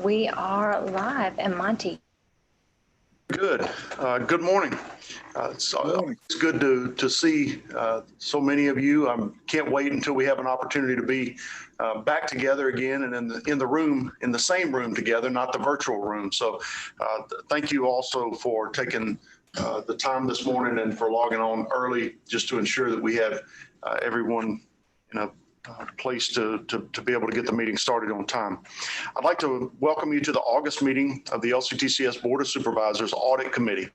we are live. And Monty. Good. Good morning. It's good to see so many of you. I can't wait until we have an opportunity to be back together again and in the room, in the same room together, not the virtual room. So thank you also for taking the time this morning and for logging on early just to ensure that we have everyone in a place to be able to get the meeting started on time. I'd like to welcome you to the August meeting of the LCTCS Board of Supervisors Audit Committee.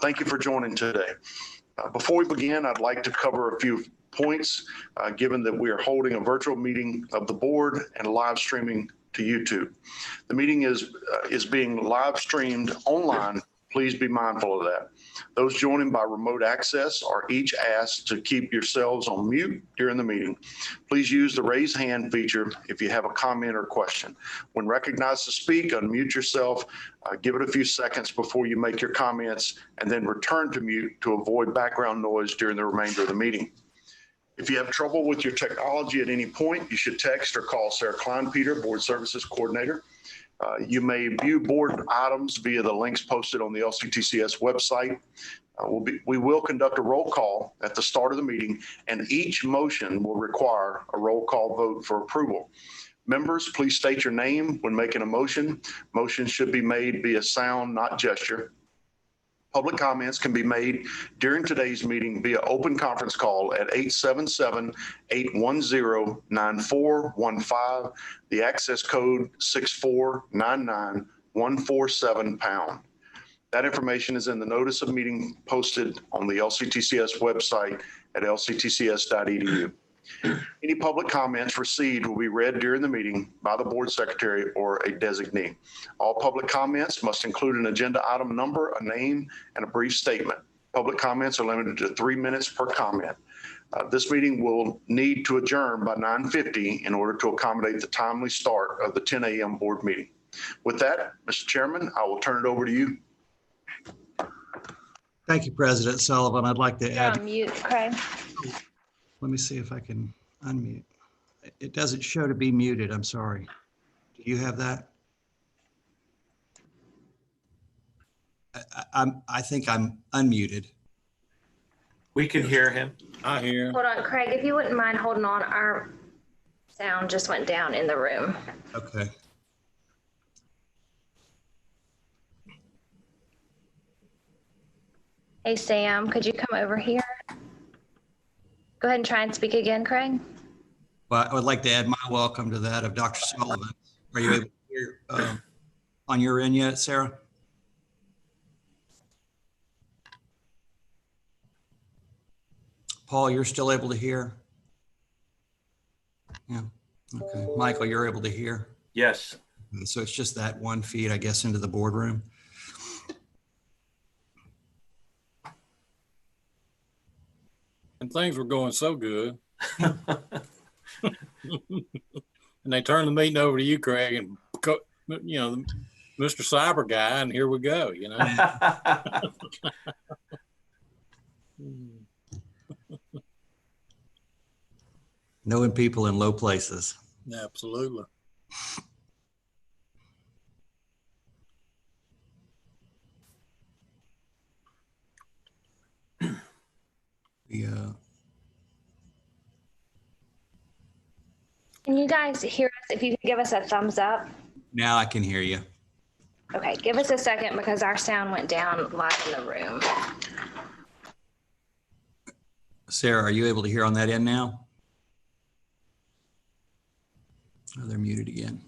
Thank you for joining today. Before we begin, I'd like to cover a few points, given that we are holding a virtual meeting of the board and live streaming to YouTube. The meeting is being live streamed online. Please be mindful of that. Those joining by remote access are each asked to keep yourselves on mute during the meeting. Please use the raise hand feature if you have a comment or question. When recognized to speak, unmute yourself, give it a few seconds before you make your comments, and then return to mute to avoid background noise during the remainder of the meeting. If you have trouble with your technology at any point, you should text or call Sarah Kleinpeter, Board Services Coordinator. You may view board items via the links posted on the LCTCS website. We will conduct a roll call at the start of the meeting, and each motion will require a roll call vote for approval. Members, please state your name when making a motion. Motions should be made via sound, not gesture. Public comments can be made during today's meeting via open conference call at 877-810-9415. The access code 6499147#. That information is in the notice of meeting posted on the LCTCS website at lctcs.edu. Any public comments received will be read during the meeting by the board secretary or a designee. All public comments must include an agenda item number, a name, and a brief statement. Public comments are limited to 3 minutes per comment. This meeting will need to adjourn by 9:50 in order to accommodate the timely start of the 10 a.m. board meeting. With that, Mr. Chairman, I will turn it over to you. Thank you, President Sullivan. I'd like to add. You're on mute, Craig. Let me see if I can unmute. It doesn't show to be muted. I'm sorry. Do you have that? I think I'm unmuted. We can hear him. I hear. Hold on, Craig, if you wouldn't mind holding on, our sound just went down in the room. Okay. Hey, Sam, could you come over here? Go ahead and try and speak again, Craig. Well, I would like to add my welcome to that of Dr. Sullivan. Are you able to hear on your end yet, Sarah? Paul, you're still able to hear? Yeah. Okay. Michael, you're able to hear? Yes. So it's just that one feed, I guess, into the boardroom. And things were going so good. And they turned the meeting over to you, Craig, and, you know, Mr. Cyber guy, and here we go, you know. Knowing people in low places. Absolutely. Yeah. Can you guys hear us? If you could give us a thumbs up. Now I can hear you. Okay, give us a second because our sound went down live in the room. Sarah, are you able to hear on that end now? Oh, they're muted again.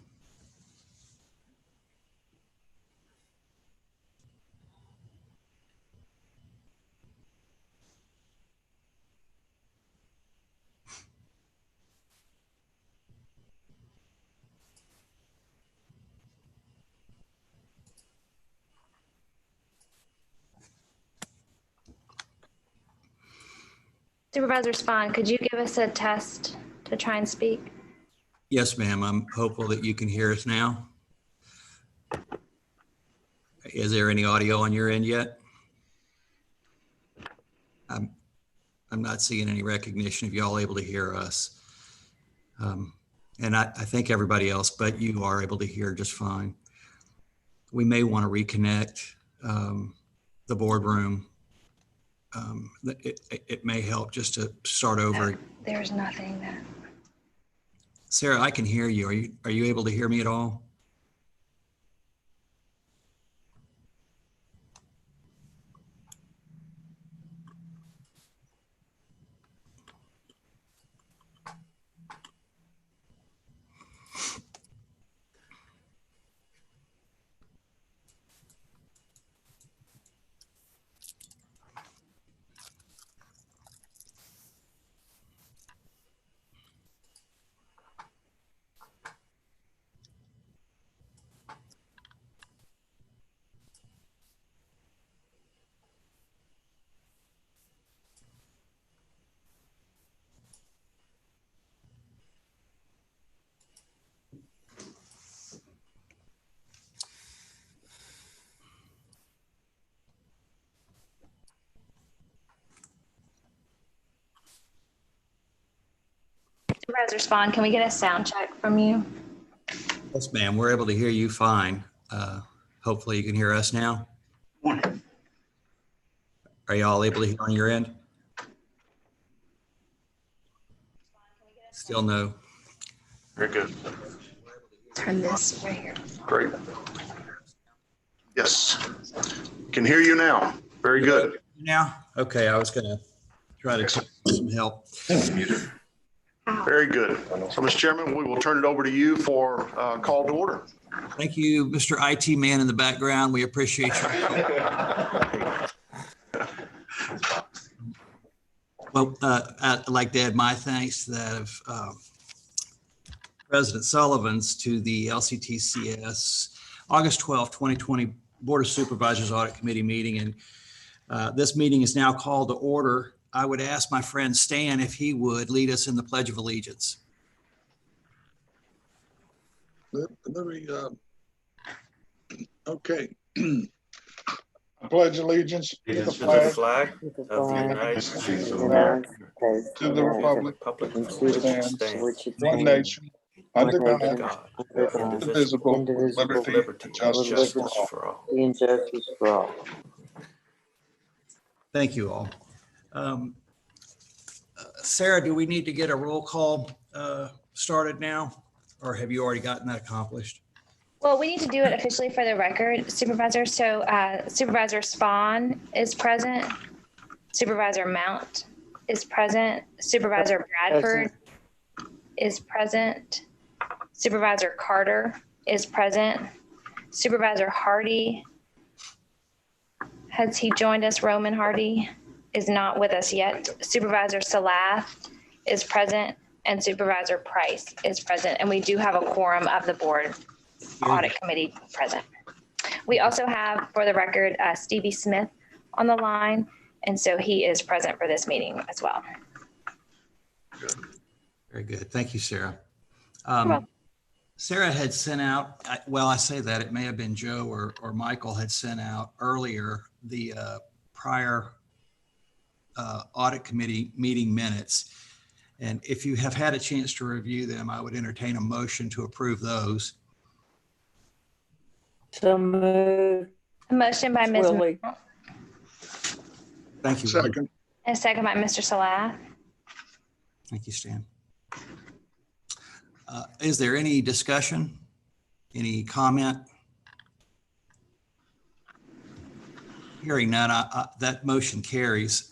Supervisor Spahn, could you give us a test to try and speak? Yes, ma'am. I'm hopeful that you can hear us now. Is there any audio on your end yet? I'm not seeing any recognition of y'all able to hear us. And I think everybody else, but you are able to hear just fine. we may want to reconnect the boardroom. It may help just to start over. There's nothing that. Sarah, I can hear you. Are you able to hear me at all? Supervisor Spawn, can we get a sound check from you? Yes, ma'am. We're able to hear you fine. Hopefully you can hear us now. Are you all able to hear on your end? Still no. Very good. Turn this right here. Great. Yes. Can hear you now. Very good. Now? Okay, I was going to try to take some help. Very good. So, Mr. Chairman, we will turn it over to you for call to order. Thank you, Mr. IT man in the background. We appreciate you. Well, I'd like to add my thanks to that of President Sullivan's to the LCTCS August 12, 2020 Board of Supervisors Audit Committee meeting. And this meeting is now called to order. I would ask my friend Stan if he would lead us in the Pledge of Allegiance. Let me, okay. I pledge allegiance to the flag of the United States of America, America, to the republic which stands stands one nation, under under God, God, indivisible, with liberty and justice for all. Injustice for all. Thank you all. Sarah, do we need to get a roll call started now, or have you already gotten that accomplished? Well, we need to do it officially for the record, Supervisor. So Supervisor Spawn is present. Supervisor Mount is present. Supervisor Bradford is present. Supervisor Carter is present. Supervisor Hardy, has he joined us? Roman Hardy is not with us yet. Supervisor Salath is present, and Supervisor Price is present. And we do have a quorum of the board audit committee present. We also have, for the record, Stevie Smith on the line, and so he is present for this meeting as well. Very good. Thank you, Sarah. welcome. Sarah had sent out, well, I say that, it may have been Joe or Michael had sent out earlier the prior audit committee meeting minutes. And if you have had a chance to review them, I would entertain a motion to approve those. So moved. A motion by Ms. Willie. Mount Thank you. Second, and a second by Mr. Salath. Thank you, Stan. Is there any discussion? Any comment? Hearing none, that motion carries.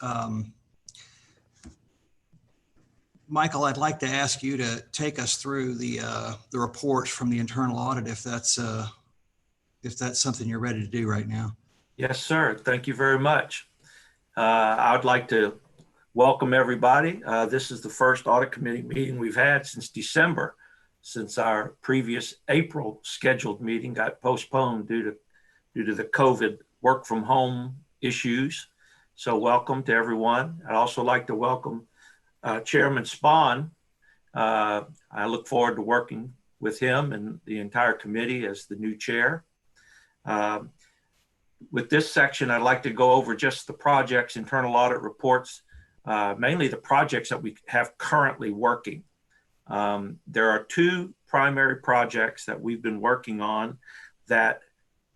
Michael, I'd like to ask you to take us through the reports from the internal audit, if that's something you're ready to do right now. Yes, sir. Thank you very much. I would like to welcome everybody. This is the first audit committee meeting we've had since December, since our previous April scheduled meeting got postponed due to the COVID work from home issues. So welcome to everyone. I'd also like to welcome Chairman Spawn. I look forward to working with him and the entire committee as the new chair. With this section, I'd like to go over just the projects, internal audit reports, mainly the projects that we have currently working. There are two primary projects that we've been working on that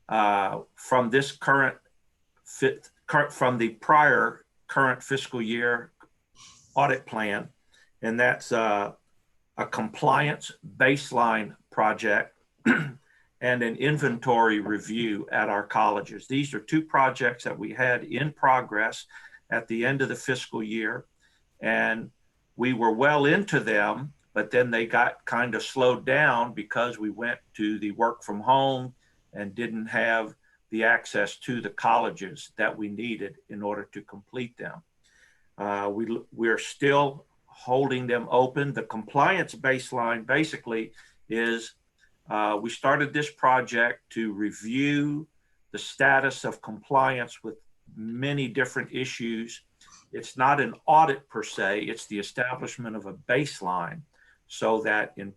from this from the prior current fiscal year audit plan, and that's a compliance baseline project and an inventory review at our colleges. These are two projects that we had in progress at the end of the fiscal year, and we were well into them, but then they got kind of slowed down because we went to the work from home and didn't have the access to the colleges that we needed in order to complete them. We're still holding them open. The compliance baseline basically is we started this project to review the status of compliance with many different issues. It's not an audit per se, it's the establishment of a baseline so that in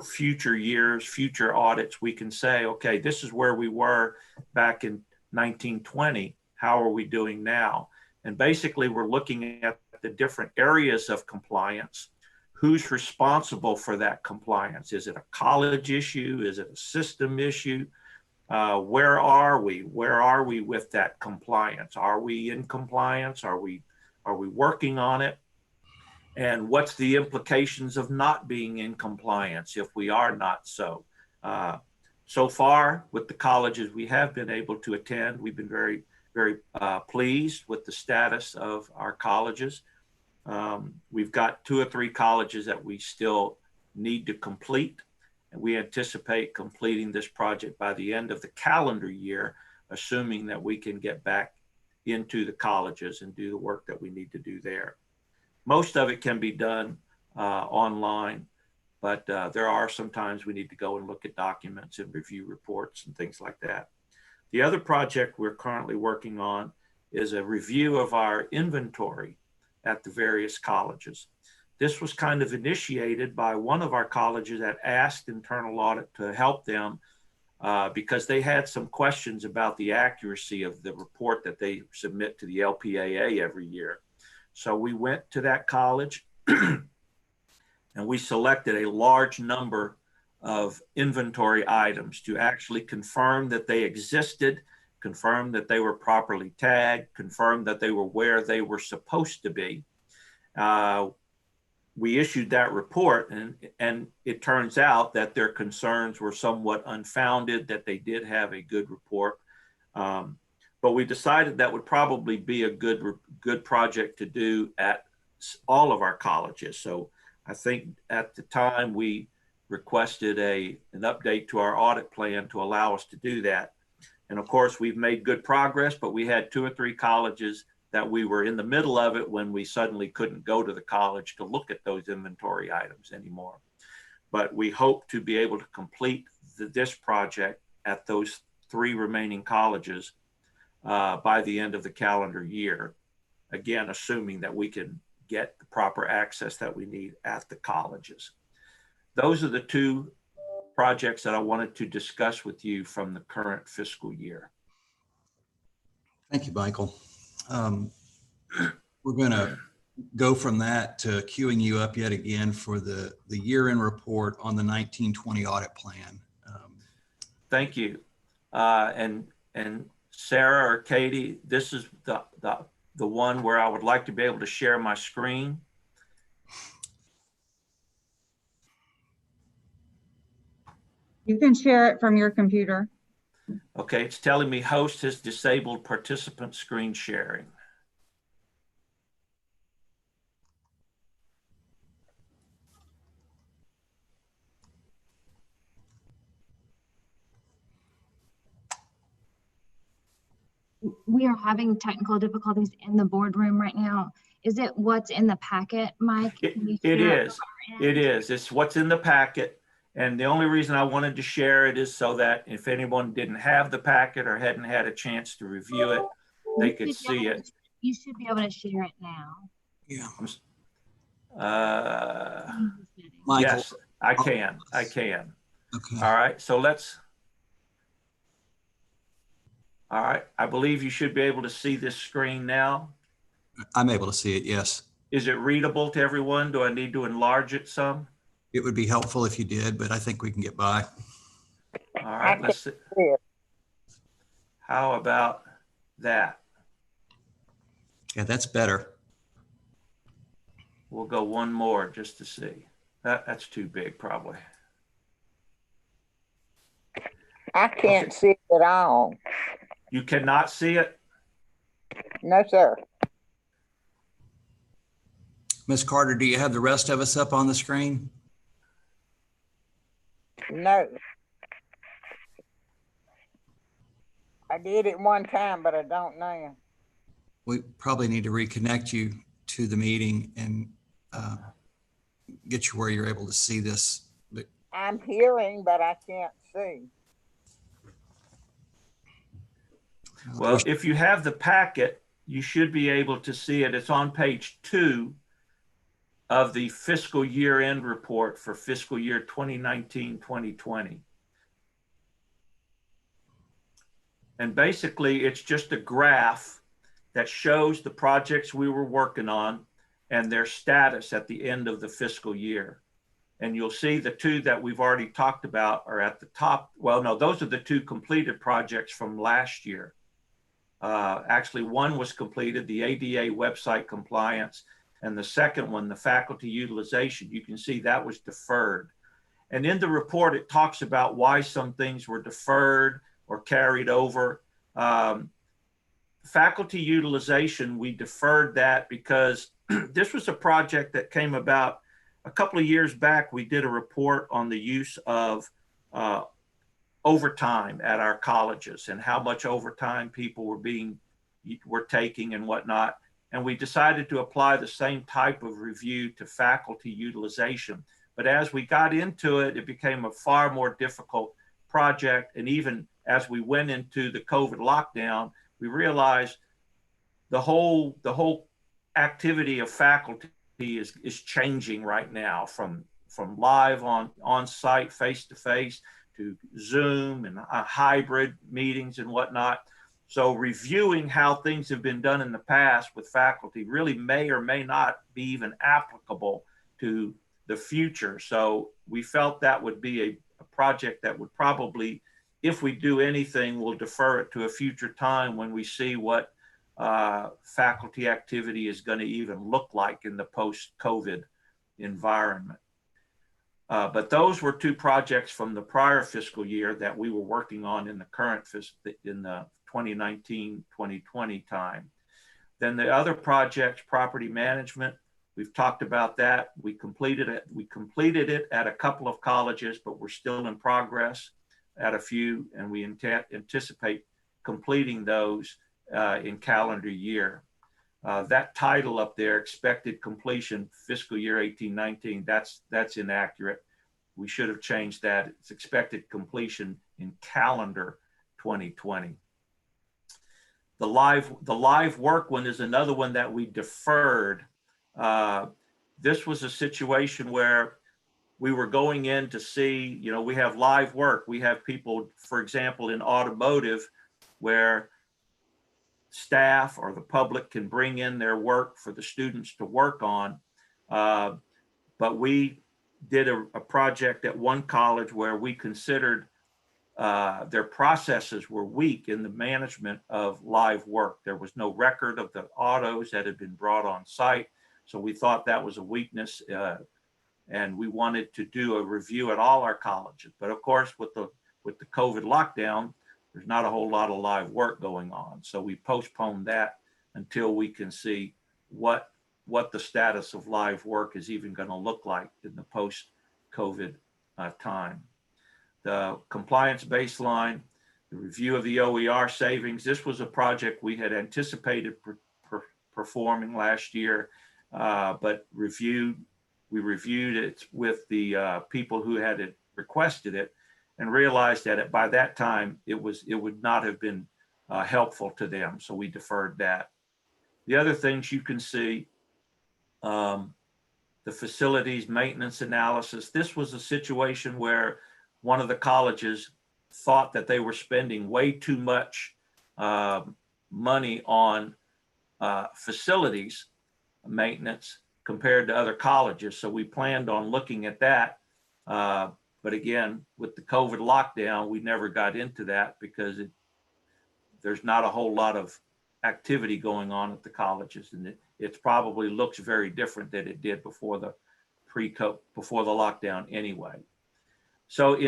future years, future audits, we can say, okay, this is where we were back in 1920. How are we doing now? And basically, we're looking at the different areas of compliance. Who's responsible for that compliance? Is it a college issue? Is it a system issue? Where are we? Where are we with that compliance? Are we in compliance? Are we working on it? And what's the implications of not being in compliance if we are not so? So far with the colleges we have been able to attend, we've been very, very pleased with the status of our colleges. We've got 2 or 3 colleges that we still need to complete, and we anticipate completing this project by the end of the calendar year, assuming that we can get back into the colleges and do the work that we need to do there. Most of it can be done online, but there are some times we need to go and look at documents and review reports and things like that. The other project we're currently working on is a review of our inventory at the various colleges. This was kind of initiated by one of our colleges that asked Internal Audit to help them because they had some questions about the accuracy of the report that they submit to the LPAA every year. So we went to that college and we selected a large number of inventory items to actually confirm that they existed, confirm that they were properly tagged, confirm that they were where they were supposed to be. We issued that report, and it turns out that their concerns were somewhat unfounded, that they did have a good report. But we decided that would probably be a good project to do at all of our colleges. So I think at the time we requested an update to our audit plan to allow us to do that. And of course, we've made good progress, but we had 2 or 3 colleges that we were in the middle of it when we suddenly couldn't go to the college to look at those inventory items anymore. But we hope to be able to complete this project at those 3 remaining colleges by the end of the calendar year. Again, assuming that we can get the proper access that we need at the colleges. Those are the 2 projects that I wanted to discuss with you from the current fiscal year. Thank you, Michael. We're going to go from that to queuing you up yet again for the year-end report on the 1920 audit plan. Thank you. And Sarah or Katie, this is the one where I would like to be able to share my screen. You can share it from your computer. Okay, it's telling me host has disabled participant screen sharing. We are having technical difficulties in the boardroom right now. Is it what's in the packet, Mike? It is. It is. It's what's in the packet. And the only reason I wanted to share it is so that if anyone didn't have the packet or hadn't had a chance to review it, they could see it. You should be able to share it now. Yeah. Michael. Yes, I can. I can. Okay. All right. So all right. I believe you should be able to see this screen now. I'm able to see it. Yes. Is it readable to everyone? Do I need to enlarge it some? It would be helpful if you did, but I think we can get by. All right, let's see. How about that? Yeah, that's better. We'll go one more just to see. That's too big, probably. I can't see it at all. You cannot see it? No, sir. Ms. Carter, do you have the rest of us up on the screen? No. I did it one time, but I don't now. We probably need to reconnect you to the meeting and get you where you're able to see this. But I'm hearing, but I can't see. Well, if you have the packet, you should be able to see it. It's on page 2 of the fiscal year end report for fiscal year 2019-2020. And basically, it's just a graph that shows the projects we were working on and their status at the end of the fiscal year. And you'll see the 2 that we've already talked about are at the top. Well, no, those are the 2 completed projects from last year. Actually, one was completed, the ADA website compliance, and the second one, the faculty utilization. You can see that was deferred. And in the report, it talks about why some things were deferred or carried over. Faculty utilization, we deferred that because this was a project that came about a couple of years back. We did a report on the use of overtime at our colleges and how much overtime people were taking and whatnot. And we decided to apply the same type of review to faculty utilization. But as we got into it, it became a far more difficult project. And even as we went into the COVID lockdown, we realized the whole activity of faculty is changing right now from live on site, face-to-face, to Zoom and hybrid meetings and whatnot. So reviewing how things have been done in the past with faculty really may or may not be even applicable to the future. So we felt that would be a project that would probably, if we do anything, we'll defer it to a future time when we see what faculty activity is going to even look like in the post-COVID environment. But those were 2 projects from the prior fiscal year that we were working on in the current in the 2019-2020 time. Then the other projects, property management, we've talked about that. We completed it. We completed it at a couple of colleges, but we're still in progress at a few, and we anticipate completing those in calendar year. That title up there, expected completion fiscal year 18-19, that's inaccurate. We should have changed that. It's expected completion in calendar 2020. The live work one is another one that we deferred. This was a situation where we were going in to see, we have live work. We have people, for example, in automotive, where staff or the public can bring in their work for the students to work on. But we did a project at one college where we considered their processes were weak in the management of live work. There was no record of the autos that had been brought on site. So we thought that was a weakness, and we wanted to do a review at all our colleges. But of course, with the COVID lockdown, there's not a whole lot of live work going on. So we postponed that until we can see what the status of live work is even going to look like in the post-COVID time. The compliance baseline, the review of the OER savings. This was a project we had anticipated performing last year, but we reviewed it with the people who had requested it, and realized that by that time it would not have been helpful to them, so we deferred that. The other things you can see, the facilities maintenance analysis. This was a situation where one of the colleges thought that they were spending way too much money on facilities maintenance compared to other colleges. So we planned on looking at that. But again, with the COVID lockdown, we never got into that because there's not a whole lot of activity going on at the colleges, and it probably looks very different than it did before the before the lockdown anyway. So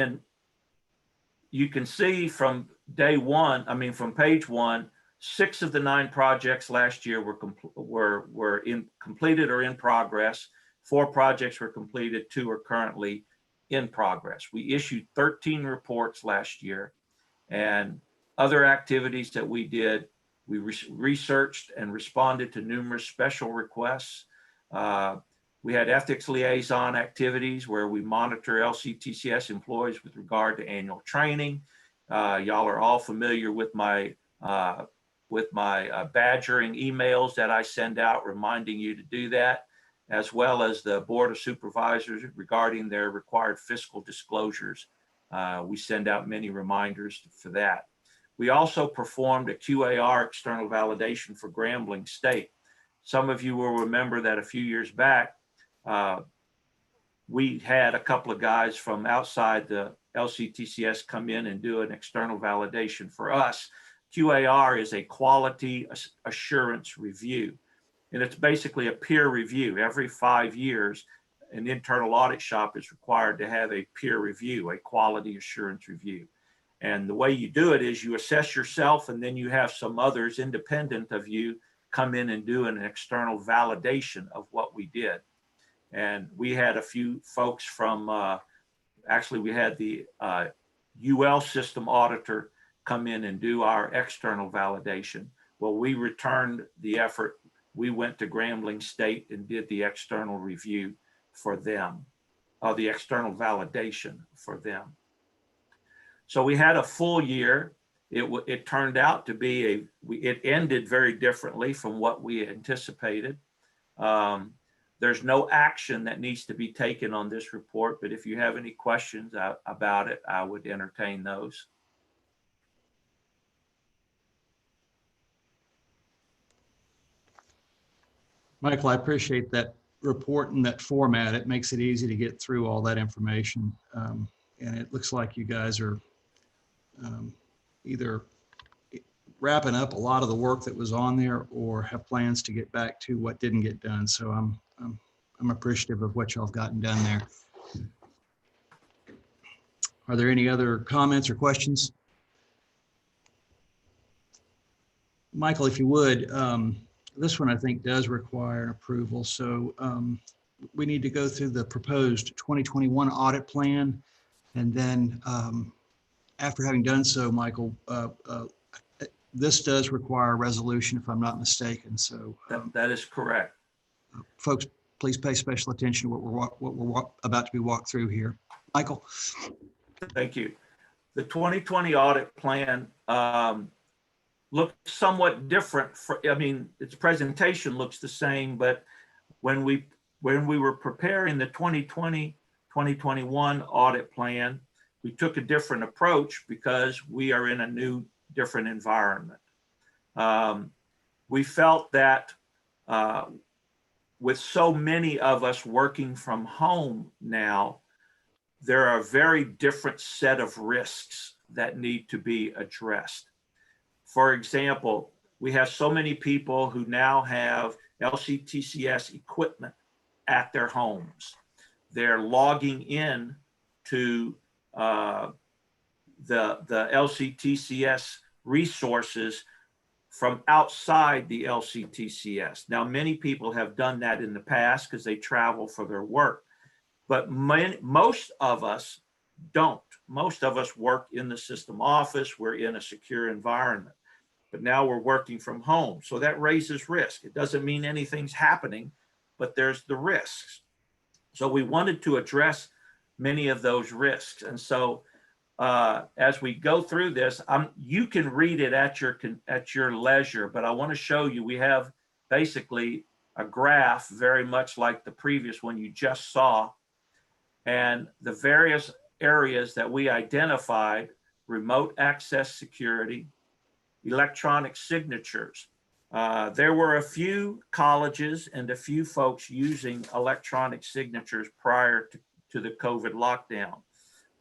you can see from day one, I mean, from page one, 6 of the 9 projects last year were completed or in progress. 4 projects were completed, 2 are currently in progress. We issued 13 reports last year, and other activities that we did, we researched and responded to numerous special requests. We had ethics liaison activities where we monitor LCTCS employees with regard to annual training. Y'all are all familiar with my badgering emails that I send out reminding you to do that, as well as the Board of Supervisors regarding their required fiscal disclosures. We send out many reminders for that. We also performed a QAR external validation for Grambling State. Some of you will remember that a few years back, we had a couple of guys from outside the LCTCS come in and do an external validation for us. QAR is a quality assurance review, and it's basically a peer review. Every 5 years, an internal audit shop is required to have a peer review, a quality assurance review. And the way you do it is you assess yourself, and then you have some others independent of you come in and do an external validation of what we did. And we had a few folks from, actually we had the UL system auditor come in and do our external validation. Well, we returned the effort. We went to Grambling State and did the external review for them, the external validation for them. So we had a full year. It turned out to be it ended very differently from what we anticipated. There's no action that needs to be taken on this report, but if you have any questions about it, I would entertain those. Michael, I appreciate that report and that format. It makes it easy to get through all that information. And it looks like you guys are either wrapping up a lot of the work that was on there or have plans to get back to what didn't get done. So I'm appreciative of what y'all have gotten done there. Are there any other comments or questions? Michael, if you would, this one I think does require an approval. So we need to go through the proposed 2021 audit plan. And then after having done so, Michael, this does require a resolution if I'm not mistaken. So that is correct. Folks, please pay special attention to what we're about to be walked through here. Michael. Thank you. The 2020 audit plan looks somewhat different. Its presentation looks the same, but when we were preparing the 2020-2021 audit plan, we took a different approach because we are in a new, different environment. We felt that with so many of us working from home now, there are a very different set of risks that need to be addressed. For example, we have so many people who now have LCTCS equipment at their homes. They're logging in to the LCTCS resources from outside the LCTCS. Now, many people have done that in the past because they travel for their work, but most of us don't. Most of us work in the system office. We're in a secure environment, but now we're working from home. So that raises risk. It doesn't mean anything's happening, but there's the risks. So we wanted to address many of those risks. And so as we go through this, you can read it at your leisure, but I want to show you, we have basically a graph very much like the previous one you just saw, and the various areas that we identified: remote access security, electronic signatures. There were a few colleges and a few folks using electronic signatures prior to the COVID lockdown.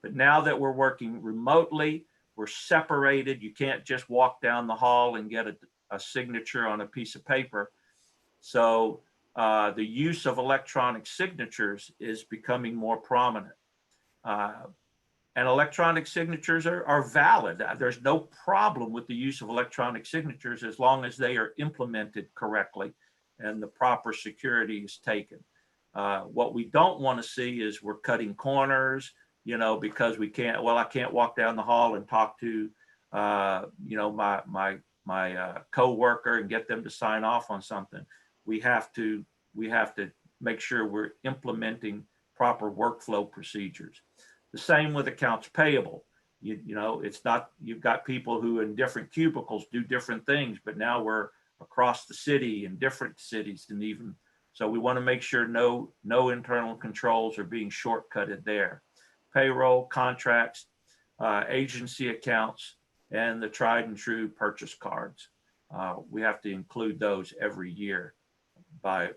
But now that we're working remotely, We're separated. You can't just walk down the hall and get a signature on a piece of paper. So the use of electronic signatures is becoming more prominent. And electronic signatures are valid. There's no problem with the use of electronic signatures as long as they are implemented correctly and the proper security is taken. What we don't want to see is we're cutting corners, you know, because we can't, well, I can't walk down the hall and talk to, you know, my coworker and get them to sign off on something. We have to make sure we're implementing proper workflow procedures. The same with accounts payable. You know, it's not, you've got people who in different cubicles do different things, but now we're across the city in different cities, and even so we want to make sure no internal controls are being shortcutted there. Payroll, contracts, agency accounts, and the tried and true purchase cards. We have to include those every year by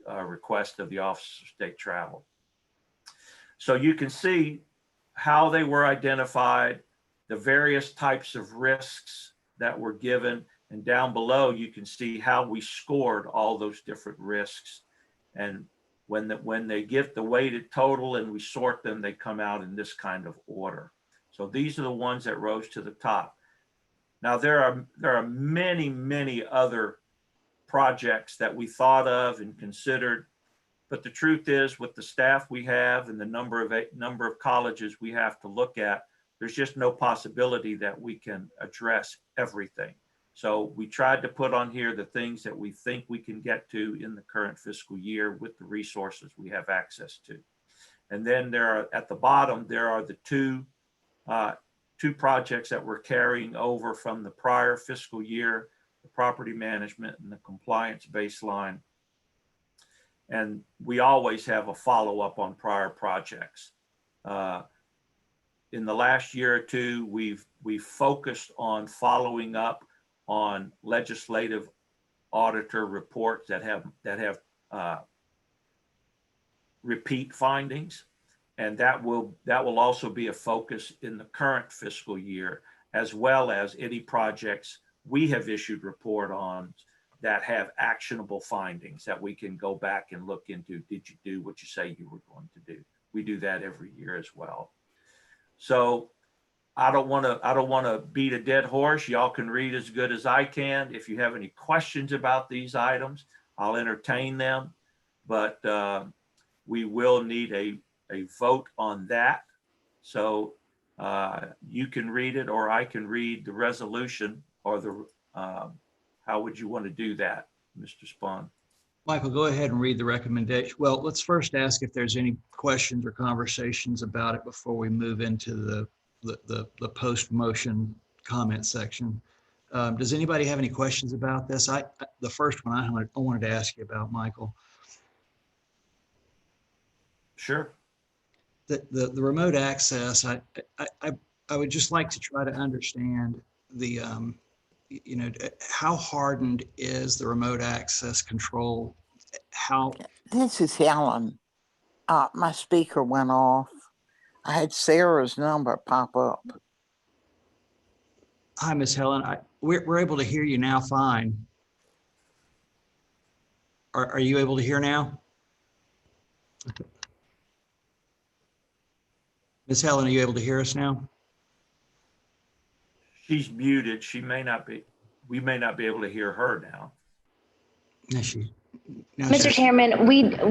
request of the Office of State Travel. So you can see how they were identified, the various types of risks that were given, and down below you can see how we scored all those different risks. And when they get the weighted total and we sort them, they come out in this kind of order. So these are the ones that rose to the top. Now there are many other projects that we thought of and considered. But the truth is, with the staff we have and the number of colleges we have to look at, there's just no possibility that we can address everything. So we tried to put on here the things that we think we can get to in the current fiscal year with the resources we have access to. And then there are, at the bottom, there are the two projects that we're carrying over from the prior fiscal year, the property management and the compliance baseline. And we always have a follow-up on prior projects. In the last year or two, we've focused on following up on legislative auditor reports that have repeat findings, and that will also be a focus in the current fiscal year, as well as any projects we have issued report on that have actionable findings that we can go back and look into. Did you do what you say you were going to do? We do that every year as well. So I don't want to beat a dead horse. Y'all can read as good as I can. If you have any questions about these items, I'll entertain them, but we will need a vote on that. So you can read it, or I can read the resolution, or the how would you want to do that, Mr. Spahn? Michael, go ahead and read the recommendation. Well, let's first ask if there's any questions or conversations about it before we move into the post-motion comment section. Does anybody have any questions about this? The first one I wanted to ask you about, Michael. Sure. The remote access, I would just like to try to understand the you know, how hardened is the remote access control? How? This is Helen. My speaker went off. I had Sarah's number pop up. Hi, Miss Helen. We're able to hear you now fine. Are you able to hear now? Miss Helen, are you able to hear us now? She's muted. She may not be. We may not be able to hear her now. Mr. Chairman,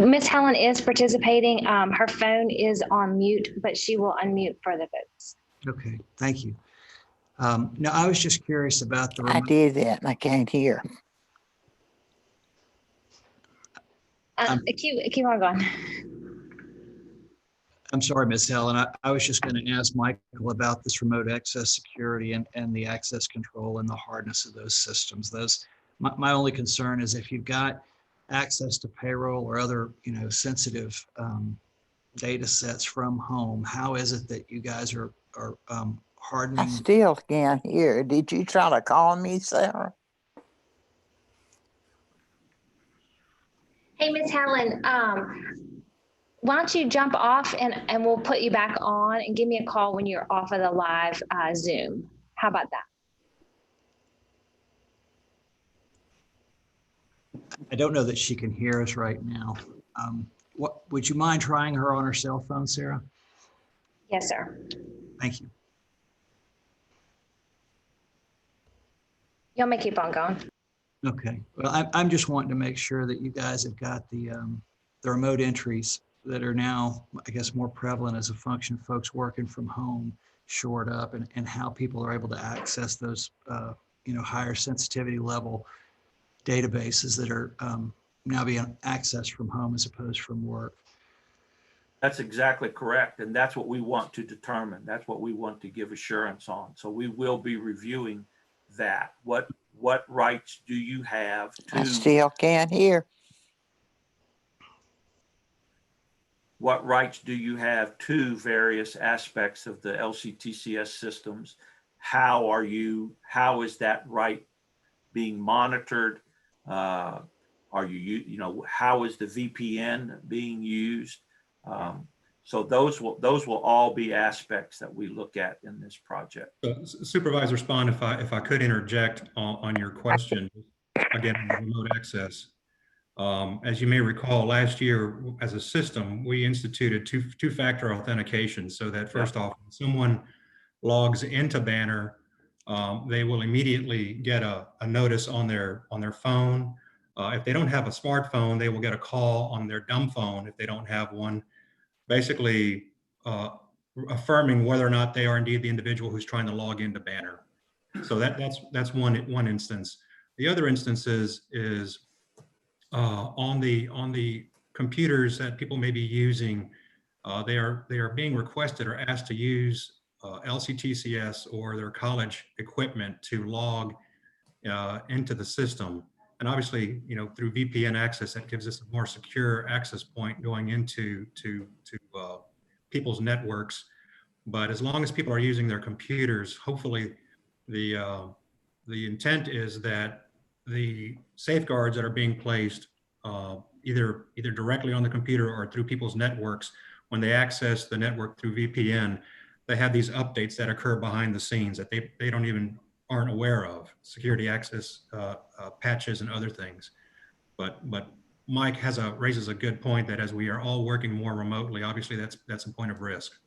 Miss Helen is participating. Her phone is on mute, but she will unmute for the votes. Okay, thank you. No, I was just curious about the. I did that and I can't hear. Keep on going. I'm sorry, Ms. Helen. I was just going to ask Michael about this remote access security and the access control and the hardness of those systems. My only concern is if you've got access to payroll or other, you know, sensitive data sets from home, how is it that you guys are hardening? I still can't hear. Did you try to call me, Sarah? Hey, Miss Helen, why don't you jump off and we'll put you back on and give me a call when you're off of the live Zoom. How about that? I don't know that she can hear us right now. What would you mind trying her on her cell phone, Sarah? Yes, sir. Thank you. Y'all may keep on going. Okay. Well, I'm just wanting to make sure that you guys have got the remote entries that are now, I guess, more prevalent as a function of folks working from home shored up, and how people are able to access those, higher sensitivity level databases that are now being accessed from home as opposed from work. That's exactly correct. And that's what we want to determine. That's what we want to give assurance on. So we will be reviewing that. What rights do you have I to, still can't hear. what rights do you have to various aspects of the LCTCS systems? How is that right being monitored? How is the VPN being used? So those will all be aspects that we look at in this project. Supervisor Spahn, if I could interject on your question, again, on remote access. As you may recall, last year as a system, we instituted two-factor authentication, so that first off, when someone logs into Banner, they will immediately get a notice on their phone. If they don't have a smartphone, they will get a call on their dumb phone if they don't have one, basically affirming whether or not they are indeed the individual who's trying to log into Banner. So that's one instance. The other instance is on the computers that people may be using. They are being requested or asked to use LCTCS or their college equipment to log into the system. And obviously, through VPN access, that gives us a more secure access point going into people's networks. But as long as people are using their computers, hopefully the intent is that the safeguards that are being placed either directly on the computer or through people's networks, when they access the network through VPN, they have these updates that occur behind the scenes that they aren't aware of, security access patches and other things. But Mike raises a good point that as we are all working more remotely, obviously that's a point of risk.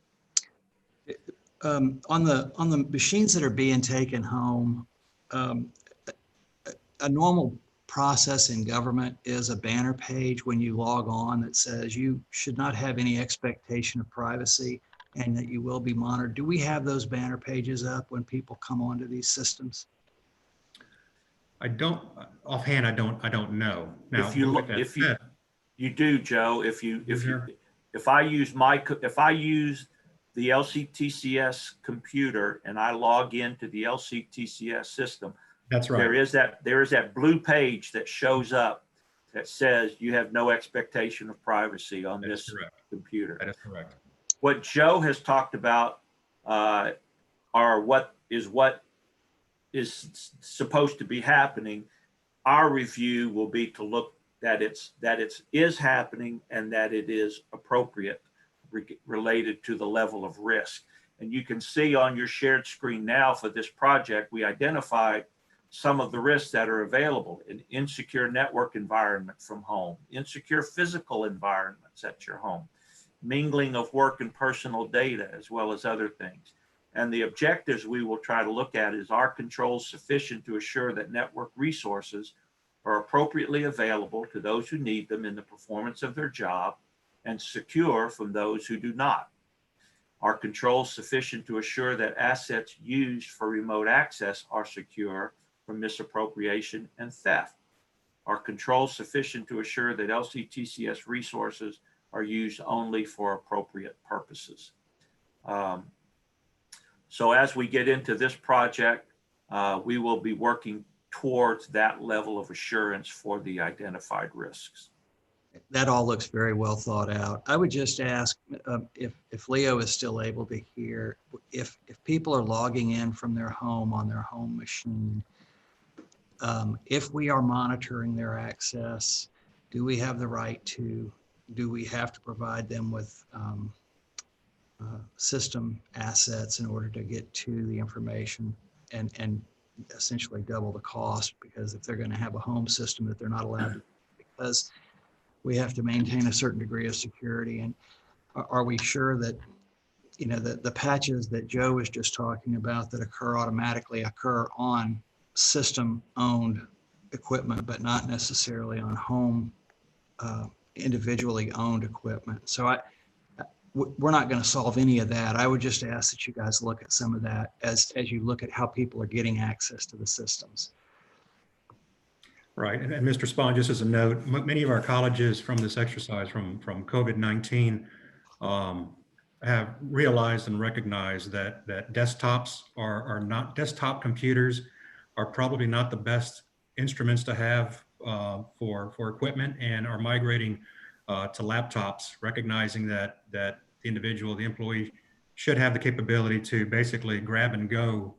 On the machines that are being taken home, a normal process in government is a banner page when you log on that says you should not have any expectation of privacy and that you will be monitored. Do we have those banner pages up when people come onto these systems? Offhand, I don't know. Now, You do, Joe. If I use the LCTCS computer and I log into the LCTCS system, that's right. There is that blue page that shows up that says you have no expectation of privacy on this computer. That is correct. What Joe has talked about are what is supposed to be happening. Our review will be to look that it is happening and that it is appropriate related to the level of risk. And you can see on your shared screen now for this project, we identified some of the risks that are available: an insecure network environment from home, insecure physical environments at your home, mingling of work and personal data, as well as other things. And the objectives we will try to look at is, are controls sufficient to assure that network resources are appropriately available to those who need them in the performance of their job and secure from those who do not? Are controls sufficient to assure that assets used for remote access are secure from misappropriation and theft? Are controls sufficient to assure that LCTCS resources are used only for appropriate purposes? So as we get into this project, we will be working towards that level of assurance for the identified risks. That all looks very well thought out. I would just ask if Leo is still able to hear, if people are logging in from their home on their home machine, if we are monitoring their access, do we have the right to do we have to provide them with system assets in order to get to the information and essentially double the cost, because if they're going to have a home system that they're not allowed to, because we have to maintain a certain degree of security. And are we sure that, you know, the patches that Joe was just talking about that occur automatically occur on system owned equipment, but not necessarily on home individually owned equipment? So we're not going to solve any of that. I would just ask that you guys look at some of that as you look at how people are getting access to the systems. Right, and Mr. Spahn, just as a note, many of our colleges from this exercise from COVID-19 have realized and recognized that desktops are not, desktop computers are probably not the best instruments to have for equipment, and are migrating to laptops, recognizing that the individual, the employee, should have the capability to basically grab and go,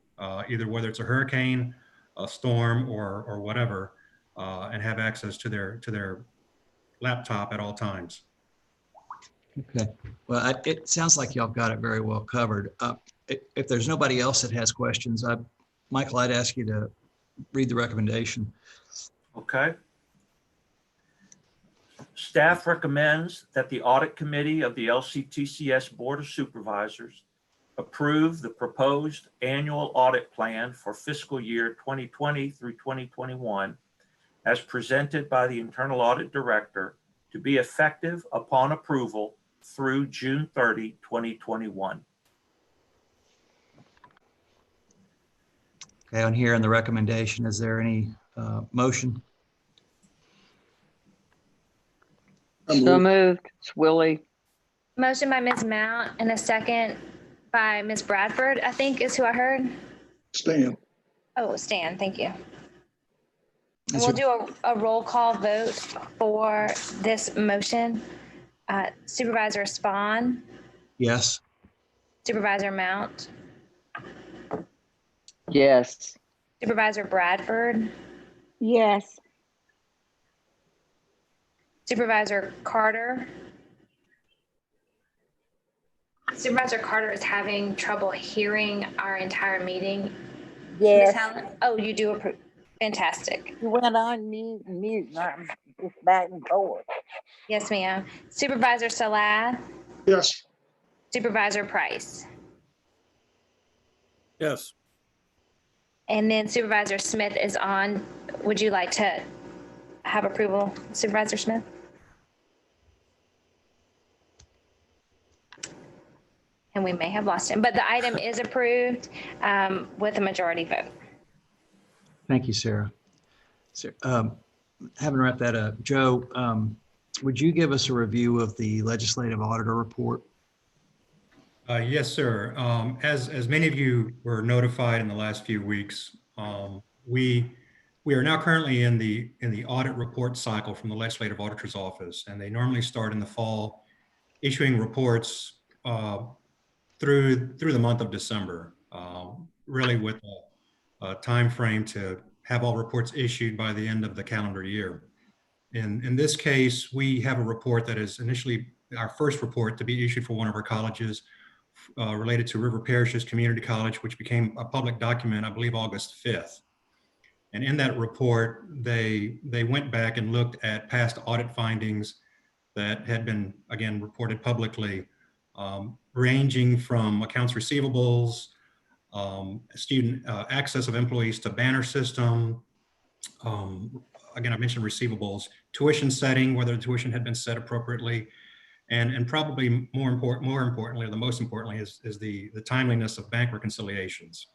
either whether it's a hurricane, a storm, or whatever, and have access to their laptop at all times. Okay, well, it sounds like y'all got it very well covered. If there's nobody else that has questions, Michael, I'd ask you to read the recommendation. Okay. Staff recommends that the Audit Committee of the LCTCS Board of Supervisors approve the proposed annual audit plan for fiscal year 2020 through 2021 as presented by the Internal Audit Director, to be effective upon approval through June 30, 2021. Okay, on here in the recommendation, is there any motion? So moved. It's Willie. Motion by Ms. Mount and a second by Ms. Bradford, I think is who I heard. Stan. Oh, Stan, thank you. And we'll do a roll call vote for this motion. Supervisor Spahn, Yes. Supervisor Mount, Yes. Supervisor Bradford, Yes. Supervisor Carter. Supervisor Carter is having trouble hearing our entire meeting. Ms. Yes, Helen? Oh, you do approve. Fantastic. you went on mute, and I'm just back and forth. Yes, ma'am. Supervisor Salah, Yes. Supervisor Price, Yes. and then Supervisor Smith is on. Would you like to have approval, Supervisor Smith? And we may have lost him, but the item is approved with a majority vote. Thank you, Sarah. So, having wrapped that up, Joe, would you give us a review of the legislative auditor report? Yes, sir. As many of you were notified in the last few weeks, we are now currently in the audit report cycle from the Legislative Auditor's Office, and they normally start in the fall, issuing reports through the month of December, really with a time frame to have all reports issued by the end of the calendar year. In this case, we have a report that is initially our first report to be issued for one of our colleges, related to River Parishes Community College, which became a public document, I believe, August 5th. And in that report, they went back and looked at past audit findings that had been, again, reported publicly, ranging from accounts receivables, student access of employees to banner system. Again, I mentioned receivables, tuition setting, whether the tuition had been set appropriately, and probably more importantly, or the most importantly, is the timeliness of bank reconciliations.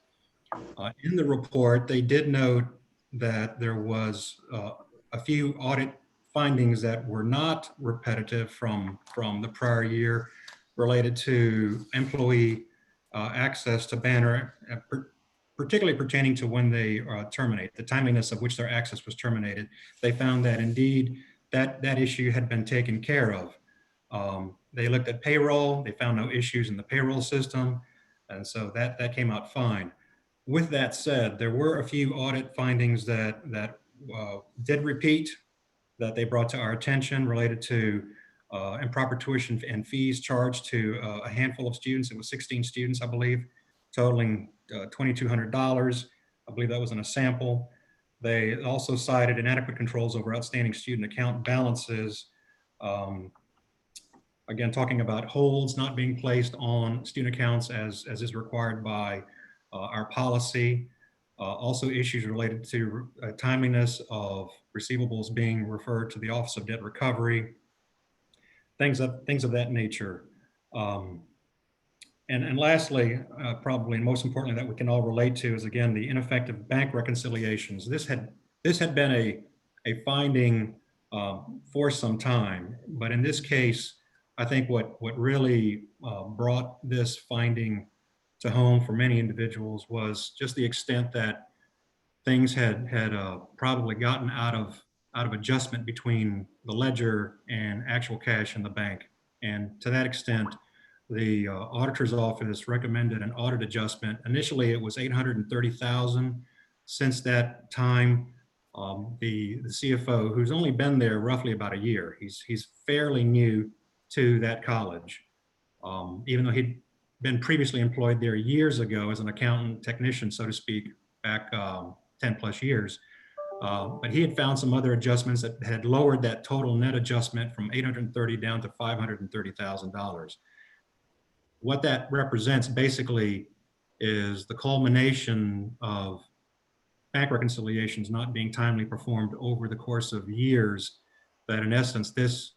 In the report, they did note that there was a few audit findings that were not repetitive from the prior year, related to employee access to banner, particularly pertaining to when they terminate, the timeliness of which their access was terminated. They found that indeed that issue had been taken care of. They looked at payroll, they found no issues in the payroll system, and so that came out fine. With that said, there were a few audit findings that did repeat, that they brought to our attention, related to improper tuition and fees charged to a handful of students. It was 16 students, I believe, totaling $2,200. I believe that was in a sample. They also cited inadequate controls over outstanding student account balances. Again, talking about holds not being placed on student accounts as is required by our policy. Also issues related to timeliness of receivables being referred to the Office of Debt Recovery, things of that nature. And lastly, probably and most importantly that we can all relate to is, again, the ineffective bank reconciliations. This had been a finding for some time, but in this case, I think what really brought this finding to home for many individuals was just the extent that things had probably gotten out of adjustment between the ledger and actual cash in the bank. And to that extent, the auditor's office recommended an audit adjustment. Initially, it was $830,000. Since that time, the CFO, who's only been there roughly about a year, he's fairly new to that college, even though he'd been previously employed there years ago as an accountant technician, so to speak, back 10 plus years. But he had found some other adjustments that had lowered that total net adjustment from $830,000 down to $530,000. What that represents basically is the culmination of bank reconciliations not being timely performed over the course of years, that in essence, this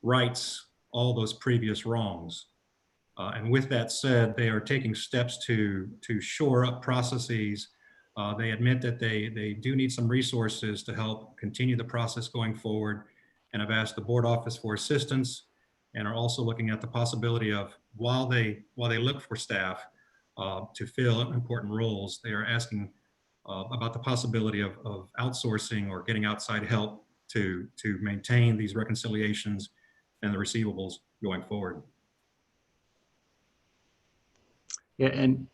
rights all those previous wrongs. And with that said, they are taking steps to shore up processes. They admit that they do need some resources to help continue the process going forward, and have asked the board office for assistance, and are also looking at the possibility of, while they look for staff to fill important roles, they are asking about the possibility of outsourcing or getting outside help to maintain these reconciliations and the receivables going forward. Yeah, and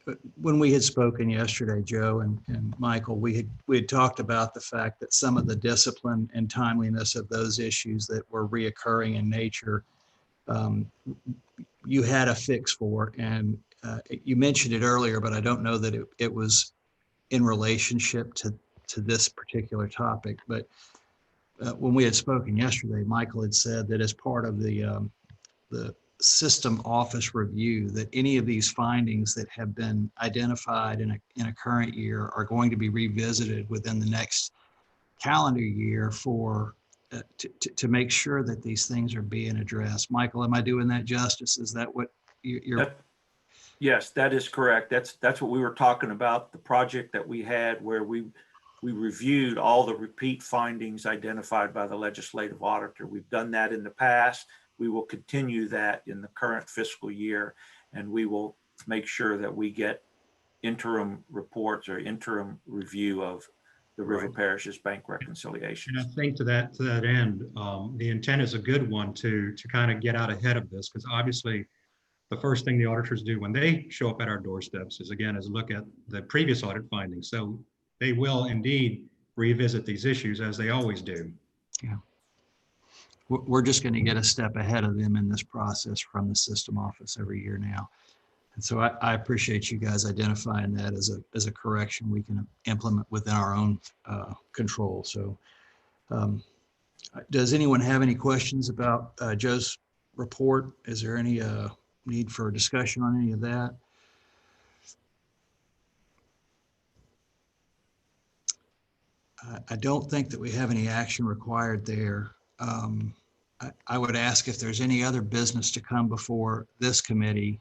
when we had spoken yesterday, Joe and Michael, we had talked about the fact that some of the discipline and timeliness of those issues that were reoccurring in nature, you had a fix for, and you mentioned it earlier, but I don't know that it was in relationship to this particular topic. But when we had spoken yesterday, Michael had said that as part of the system office review, that any of these findings that have been identified in a current year are going to be revisited within the next calendar year for to make sure that these things are being addressed. Michael, am I doing that justice? Is that what you're? Yes, that is correct. That's what we were talking about, the project that we had where we reviewed all the repeat findings identified by the legislative auditor. We've done that in the past. We will continue that in the current fiscal year, and we will make sure that we get interim reports or interim review of the River Parish's bank reconciliation. And I think to that end, the intent is a good one to kind of get out ahead of this, because obviously the first thing the auditors do when they show up at our doorsteps is look at the previous audit findings. So they will indeed revisit these issues, as they always do. Yeah. We're just going to get a step ahead of them in this process from the system office every year now. And so I appreciate you guys identifying that as a correction we can implement within our own control. So does anyone have any questions about Joe's report? Is there any need for discussion on any of that? I don't think that we have any action required there. I would ask if there's any other business to come before this committee.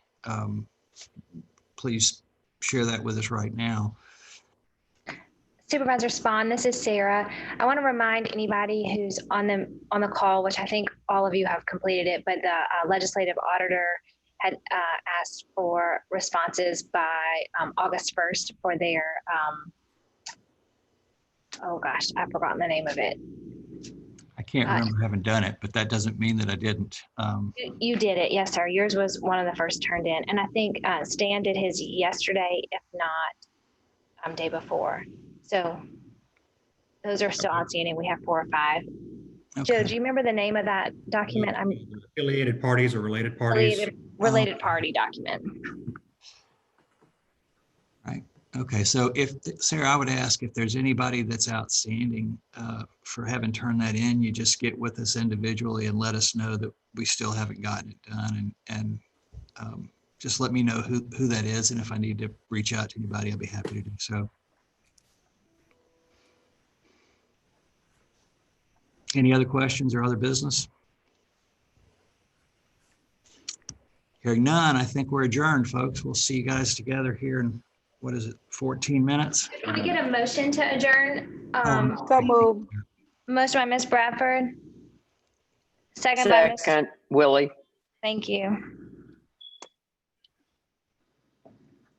Please share that with us right now. Supervisor Spahn, this is Sarah. I want to remind anybody who's on the call, which I think all of you have completed it, but the legislative auditor had asked for responses by August 1st for their, oh gosh, I've forgotten the name of it. I can't remember having done it, but that doesn't mean that I didn't. You did it, yes, sir. Yours was one of the first turned in. And I think Stan did his yesterday, if not day before. So those are still outstanding. We have 4 or 5. Joe, Okay. do you remember the name of that document? I'm Affiliated parties or related parties. related party document. Okay, so if, Sarah, I would ask if there's anybody that's outstanding for having turned that in, you just get with us individually and let us know that we still haven't gotten it done, and just let me know who that is, and if I need to reach out to anybody, I'll be happy to do so. Any other questions or other business? Hearing none, I think we're adjourned, folks. We'll see you guys together here in, what is it, 14 minutes? Can we get a motion to adjourn? So moved. Motion by Ms. Bradford. Second by Ms. Second, Willie. Thank you.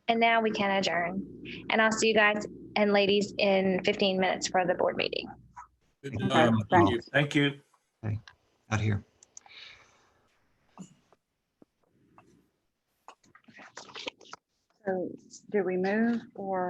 And now we can adjourn. And I'll see you guys and ladies in 15 minutes for the board meeting. Good job. Thank you. Thank you. Okay, out here. So do we move or?